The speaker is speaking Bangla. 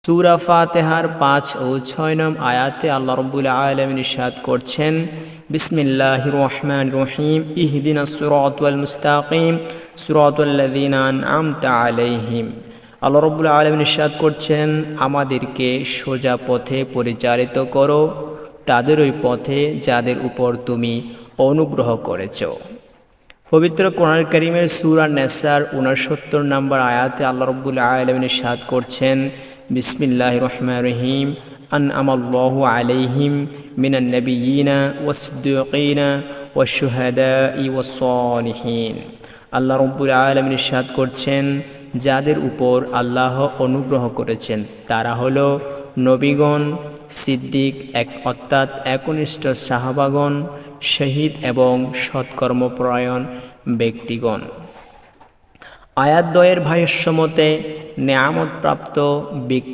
সূরা ফাতিহার ৫ ও ৬ নং আয়াতে আল্লাহ রাব্বুল আলামিন ইরশাদ করছেন, বিসমিল্লাহির রহমানির রহিম, ইহদিনাস সিরাতাল মুস্তাকিম সিরাতাল্লাযীনা আন'আমতা আলাইহিম। আল্লাহ রাব্বুল আলামিন ইরশাদ করছেন, আমাদেরকে সোজা পথে পরিচালিত করো, তাদের ওই পথে যাদের উপর তুমি অনুগ্রহ করেছ। পবিত্র কোরআন কারীমের সূরা নিসার ৬৯ নম্বর আয়াতে আল্লাহ রাব্বুল আলামিন ইরশাদ করছেন, বিসমিল্লাহির রহমানির রহিম, আন'আমাল্লাহু আলাইহিম মিনান নাবিয়্যিনা ওয়াস-সিদ্দীকিনা ওয়াশ-শুহাদাই ওয়াস-সালিহিন। আল্লাহ রাব্বুল আলামিন ইরশাদ করছেন, যাদের উপর আল্লাহ অনুগ্রহ করেছেন তারা হলো নবীগণ, সিদ্দিক অর্থাৎ একনিষ্ঠ সাহাবাগণ, শহীদ এবং সৎকর্মপরায়ণ ব্যক্তিগণ। আয়াত দ্বয়ের ভাষ্য মতে নেয়ামতপ্রাপ্ত ব্যক্তি